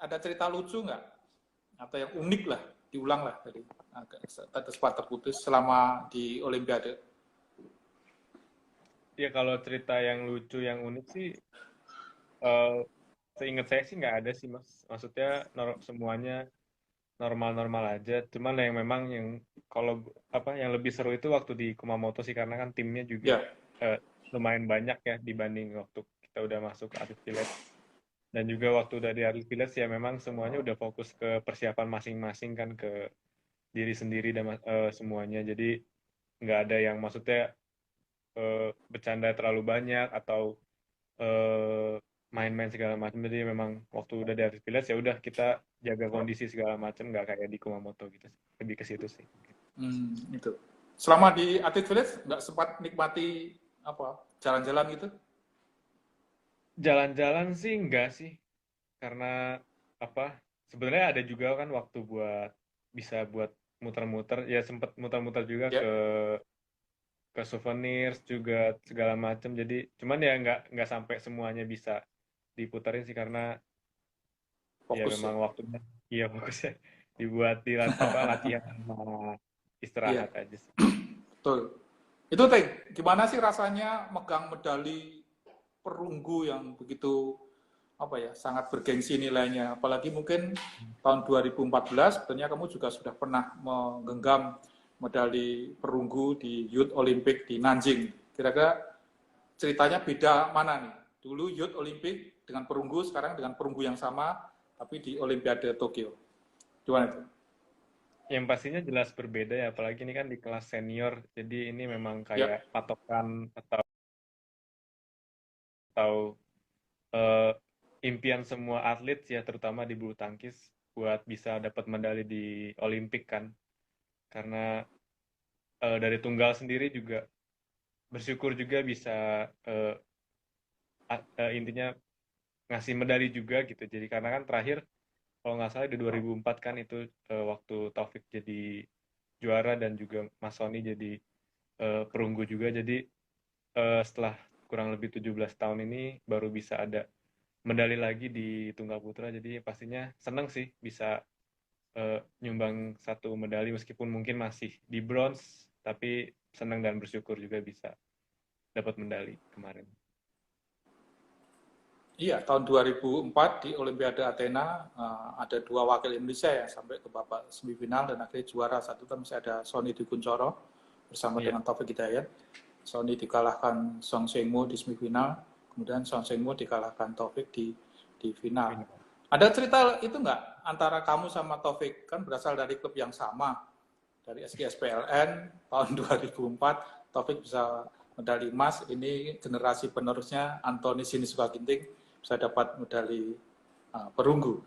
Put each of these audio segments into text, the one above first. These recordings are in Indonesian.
ada cerita lucu nggak? Atau yang unik lah, diulang lah tadi. Sempat terputus selama di Olimpiade. Ya kalau cerita yang lucu, yang unik sih, eh, seingat saya sih nggak ada sih Mas. Maksudnya semuanya normal-normal aja. Cuman yang memang yang kalau apa yang lebih seru itu waktu di Kumamoto sih karena kan timnya juga Ya, eh, lumayan banyak ya dibanding waktu kita udah masuk ke atlet village. Dan juga waktu udah di atlet village ya memang semuanya udah fokus ke persiapan masing-masing kan ke diri sendiri dan semuanya. Jadi nggak ada yang maksudnya bercanda terlalu banyak atau eh, main-main segala macam. Jadi memang waktu udah di atlet village ya udah kita jaga kondisi segala macam nggak kayak di Kumamoto gitu. Lebih ke situ sih. itu. Selama di Atlet Village nggak sempat nikmati apa jalan-jalan gitu? Jalan-jalan sih enggak sih, karena apa? Sebenarnya ada juga kan waktu buat bisa buat muter-muter, ya sempet muter-muter juga Ya, ke souvenirs juga segala macam. Jadi cuman ya nggak sampai semuanya bisa diputerin sih karena ya fokus ya. memang waktunya iya fokusnya dibuat di apa latihan sama Iya, istirahat aja sih. betul. Itu Teng, gimana sih rasanya megang medali perunggu yang begitu apa ya, sangat bergengsi nilainya. Apalagi mungkin tahun 2014 sebenarnya kamu juga sudah pernah menggenggam medali perunggu di Youth Olympic di Nanjing. Kira-kira ceritanya beda mana nih? Dulu Youth Olympic dengan perunggu, sekarang dengan perunggu yang sama, tapi di Olimpiade Tokyo. Gimana itu? Yang pastinya jelas berbeda ya, apalagi ini kan di kelas senior, jadi ini memang Ya, kayak patokan atau eh, impian semua atlet ya terutama di bulu tangkis buat bisa dapat medali di Olimpik kan karena dari tunggal sendiri juga bersyukur juga bisa eh, intinya ngasih medali juga gitu jadi karena kan terakhir kalau nggak salah di 2004 kan itu waktu Taufik jadi juara dan juga Mas Sony jadi perunggu juga jadi setelah kurang lebih 17 tahun ini baru bisa ada medali lagi di tunggal putra jadi pastinya seneng sih bisa nyumbang satu medali meskipun mungkin masih di bronze tapi senang dan bersyukur juga bisa dapat medali kemarin. iya, tahun 2004 di Olimpiade Athena ada dua wakil Indonesia yang sampai ke babak semifinal dan akhirnya juara. Satu kan masih ada Sony Dwi bersama Iya. dengan Taufik Hidayat. Sony dikalahkan Song Seng-mo di semifinal, kemudian Song Seng-mo dikalahkan Taufik di final. Final. Ada cerita itu nggak antara kamu sama Taufik? Kan berasal dari klub yang sama, dari SGS PLN tahun 2004, Taufik bisa medali emas, ini generasi penerusnya Antoni Sinisuka Ginting bisa dapat medali perunggu.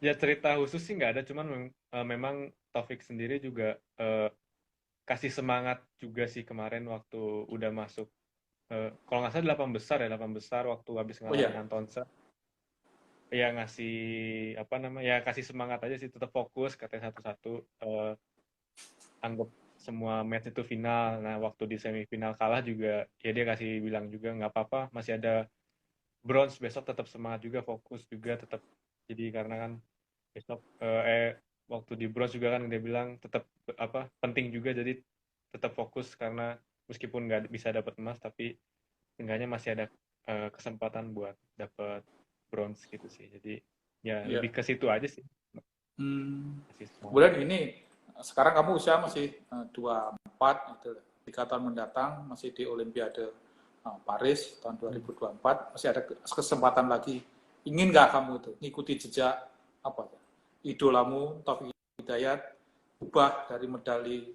Ya cerita khusus sih nggak ada cuman memang Taufik sendiri juga kasih semangat juga sih kemarin waktu udah masuk kalau nggak salah 8 besar ya 8 besar waktu habis Oh ngalahin ya, Antonsa ya ngasih apa namanya ya kasih semangat aja sih tetap fokus katanya satu-satu anggap semua match itu final. Nah, waktu di semifinal kalah juga, ya dia kasih bilang juga nggak apa-apa, masih ada bronze besok tetap semangat juga, fokus juga tetap. Jadi karena kan besok waktu di bronze juga kan dia bilang tetap apa penting juga, jadi tetap fokus karena meskipun nggak bisa dapat emas, tapi enggaknya masih ada kesempatan buat dapat bronze gitu sih. Jadi ya ya. lebih ke situ aja sih. Kasih semangat Kemudian aja. ini sekarang kamu usia masih 24, itu 3 tahun mendatang masih di Olimpiade Paris tahun 2024, masih ada kesempatan lagi. Ingin nggak kamu itu ngikuti jejak apa ya, idolamu Taufik Hidayat, ubah dari medali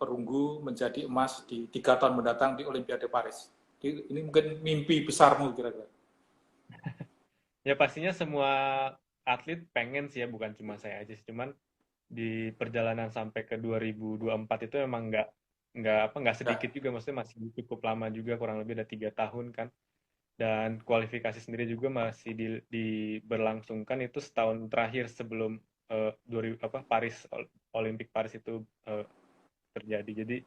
perunggu menjadi emas di 3 tahun mendatang di Olimpiade Paris? Ini mungkin mimpi besarmu kira-kira. Ya pastinya semua atlet pengen sih ya, bukan cuma saya aja sih. Cuman di perjalanan sampai ke 2024 itu emang nggak Ya, sedikit juga, maksudnya masih cukup lama juga, kurang lebih ada 3 tahun kan. Dan kualifikasi sendiri juga masih diberlangsungkan itu setahun terakhir sebelum 2000 apa Paris Olimpik Paris itu terjadi. Jadi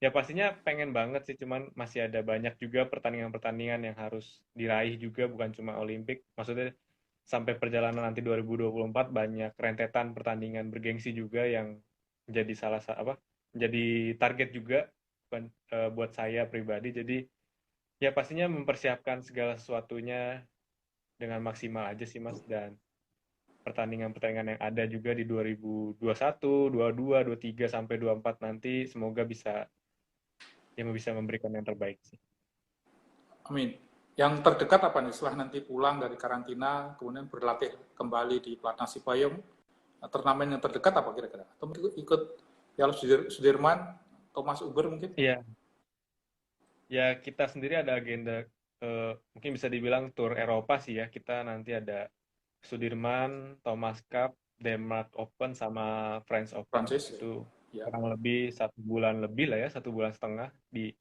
ya pastinya pengen banget sih, cuman masih ada banyak juga pertandingan-pertandingan yang harus diraih juga, bukan cuma Olimpik. Maksudnya sampai perjalanan nanti 2024 banyak rentetan pertandingan bergengsi juga yang menjadi menjadi target juga buat saya pribadi. Jadi ya pastinya mempersiapkan segala sesuatunya dengan maksimal aja sih Mas, dan pertandingan-pertandingan yang ada juga di 2021, 22, 23 sampai 24 nanti semoga bisa bisa memberikan yang terbaik sih. Amin. Yang terdekat apa nih setelah nanti pulang dari karantina, kemudian berlatih kembali di Platnas Cipayung, turnamen yang terdekat apa kira-kira? Atau ikut Piala Sudirman, Thomas Uber mungkin? Iya, ya kita sendiri ada agenda mungkin bisa dibilang tour Eropa sih ya. Kita nanti ada Sudirman, Thomas Cup, Denmark Open sama French Open. Prancis, Itu ya. kurang lebih 1 bulan lebih lah ya, 1,5 bulan di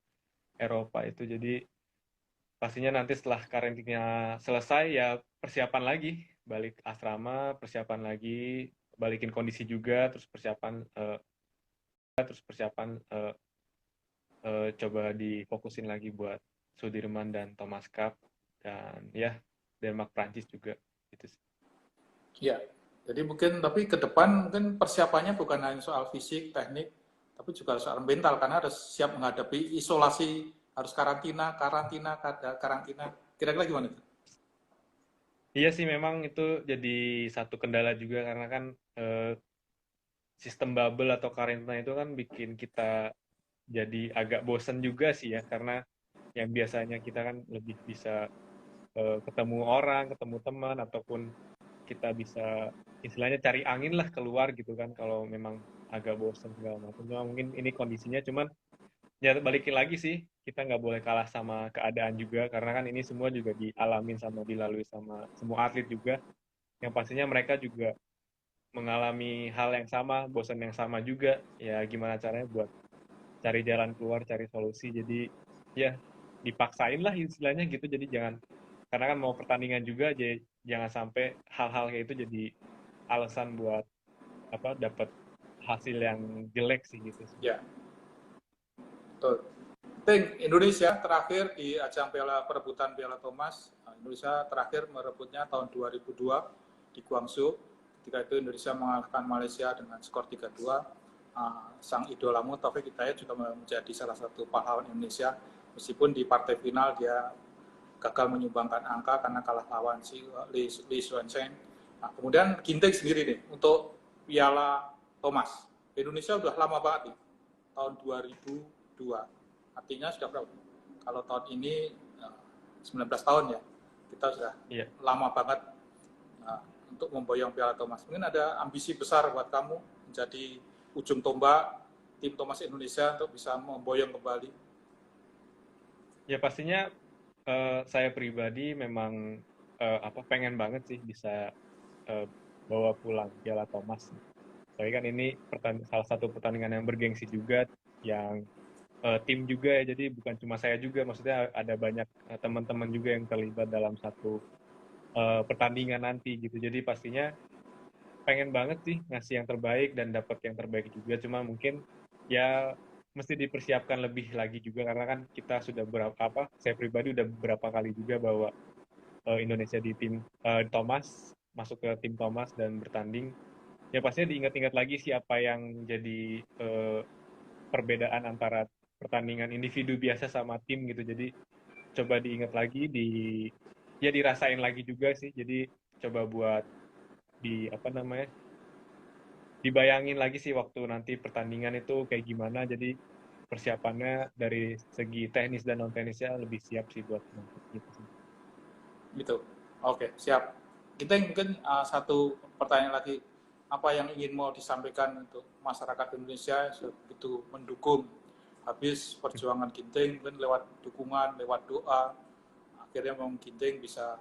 Eropa itu. Jadi pastinya nanti setelah karantina selesai ya persiapan lagi, balik asrama, persiapan lagi, balikin kondisi juga, terus persiapan coba difokusin lagi buat Sudirman dan Thomas Cup dan ya Denmark Prancis juga gitu sih. Ya, jadi mungkin tapi ke depan mungkin persiapannya bukan hanya soal fisik, teknik, tapi juga soal mental karena harus siap menghadapi isolasi, harus karantina, karantina. Kira-kira gimana itu? Iya sih memang itu jadi satu kendala juga karena kan sistem bubble atau karantina itu kan bikin kita jadi agak bosen juga sih ya karena yang biasanya kita kan lebih bisa ketemu orang, ketemu teman ataupun kita bisa istilahnya cari angin lah keluar gitu kan kalau memang agak bosen segala macam. Cuma mungkin ini kondisinya cuman ya balikin lagi sih kita nggak boleh kalah sama keadaan juga karena kan ini semua juga dialamin sama dilalui sama semua atlet juga yang pastinya mereka juga mengalami hal yang sama, bosan yang sama juga. Ya gimana caranya buat cari jalan keluar, cari solusi. Jadi ya dipaksain lah istilahnya gitu. Jadi jangan karena kan mau pertandingan juga, jadi jangan sampai hal-hal kayak itu jadi alasan buat dapat hasil yang jelek sih gitu sih. Ya, betul. Indonesia terakhir di ajang perebutan Piala Thomas, Indonesia terakhir merebutnya tahun 2002 di Guangzhou. Ketika itu Indonesia mengalahkan Malaysia dengan skor 3-2. Sang idolamu Taufik Hidayat juga menjadi salah satu pahlawan Indonesia, meskipun di partai final dia gagal menyumbangkan angka karena kalah lawan si Lee Xuan Cheng. Kemudian Ginting sendiri nih untuk Piala Thomas. Indonesia udah lama banget nih, tahun 2002. Artinya sudah berapa? Kalau tahun ini 19 tahun ya, kita sudah lama banget untuk memboyong Piala Thomas. Mungkin ada ambisi besar buat kamu menjadi ujung tombak tim Thomas Indonesia untuk bisa memboyong kembali. Ya pastinya saya pribadi memang pengen banget sih bisa bawa pulang Piala Thomas. Tapi kan ini salah satu pertandingan yang bergengsi juga, yang tim juga ya, jadi bukan cuma saya juga, maksudnya ada banyak teman-teman juga yang terlibat dalam satu pertandingan nanti gitu. Jadi pastinya pengen banget sih ngasih yang terbaik dan dapat yang terbaik juga. Cuma mungkin ya mesti dipersiapkan lebih lagi juga karena kan kita sudah saya pribadi udah beberapa kali juga bawa Indonesia di tim Thomas, masuk ke tim Thomas dan bertanding. Ya pastinya diingat-ingat lagi sih apa yang jadi perbedaan antara pertandingan individu biasa sama tim gitu. Jadi coba diingat lagi, dirasain lagi juga sih. Jadi coba buat dibayangin lagi sih waktu nanti pertandingan itu kayak gimana. Jadi persiapannya dari segi teknis dan non teknisnya lebih siap sih buat gitu sih. Gitu. Oke, siap. Kita mungkin satu pertanyaan lagi. Apa yang ingin mau disampaikan untuk masyarakat Indonesia begitu mendukung habis perjuangan Ginting, mungkin lewat dukungan, lewat doa, akhirnya Bang Ginting bisa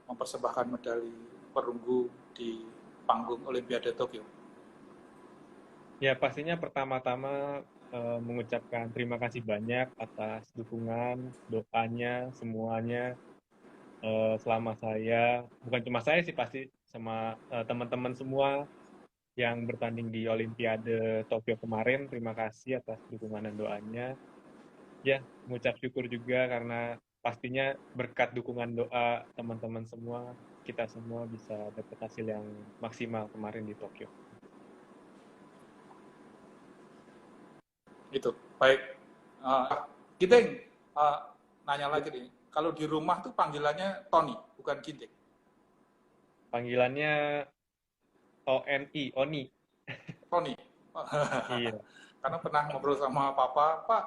mempersembahkan medali perunggu di panggung Olimpiade Tokyo. Ya pastinya pertama-tama mengucapkan terima kasih banyak atas dukungan, doanya, semuanya selama saya, bukan cuma saya sih pasti sama teman-teman semua yang bertanding di Olimpiade Tokyo kemarin. Terima kasih atas dukungan dan doanya. Ya, mengucap syukur juga karena pastinya berkat dukungan doa teman-teman semua kita semua bisa dapat hasil yang maksimal kemarin di Tokyo. Itu baik. Ginting, nanya lagi nih. Kalau di rumah tuh panggilannya Tony, bukan Ginting. Panggilannya ONI, Oni. Tony. Iya, Karena pernah ngobrol sama Papa, Pak,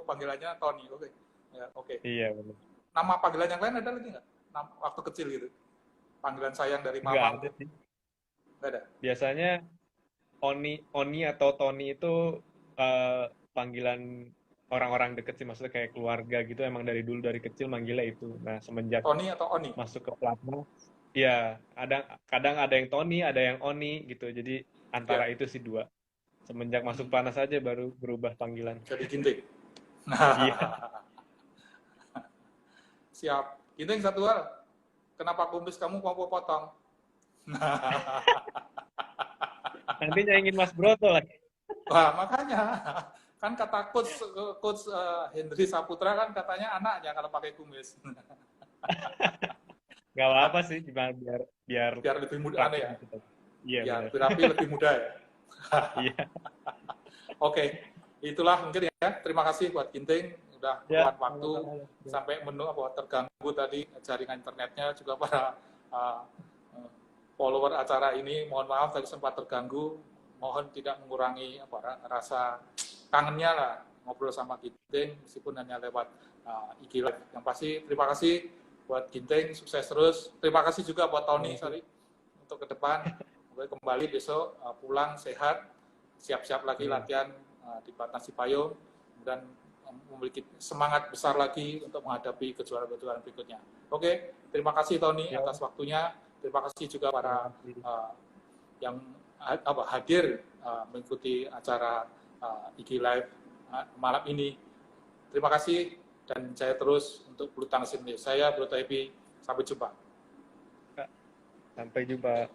panggilannya Tony. Oke. Ya, oke. iya benar. Nama panggilan yang lain ada lagi nggak? Waktu kecil gitu. Panggilan sayang dari Nggak Mama. ada sih. Nggak ada. Biasanya Oni atau Tony itu panggilan orang-orang deket sih, maksudnya kayak keluarga gitu, emang dari dulu dari kecil manggilnya itu. Nah, semenjak Tony atau Oni? masuk ke pelatnas, ya kadang ada yang Tony, ada yang Oni gitu. Jadi antara Ya, itu sih dua. Semenjak masuk pelatnas aja baru berubah panggilan. jadi Ginting. Iya, Siap. Ginting, satu hal. Kenapa kumis kamu mau potong? nanti nyaingin Mas Broto lagi. Wah, makanya. Kan kata coach Hendry Saputra kan katanya anaknya kalau pakai kumis. Nggak apa-apa sih, cuma biar Biar lebih muda rapi aneh ya. gitu. Iya Ya, benar. lebih rapi, lebih muda ya. Iya. Oke, itulah mungkin ya. Terima kasih buat Ginting udah Ya, keluar waktu sampai terganggu tadi jaringan internetnya, juga para follower acara ini. Mohon maaf tadi sempat terganggu. Mohon tidak mengurangi rasa kangennya lah ngobrol sama Ginting meskipun hanya lewat IG Live. Yang pasti terima kasih buat Ginting, sukses terus. Terima kasih juga buat Tony untuk ke depan. Kembali besok pulang sehat, siap-siap lagi latihan di Pelatnas Cipayung dan memiliki semangat besar lagi untuk menghadapi kejuaraan-kejuaraan berikutnya. Oke, terima kasih Tony atas waktunya. Terima kasih juga para yang hadir mengikuti acara IG Live malam ini. Terima kasih dan saya terus untuk bulu tangkis Indonesia. Saya Broto Happy. Sampai jumpa. Sampai jumpa.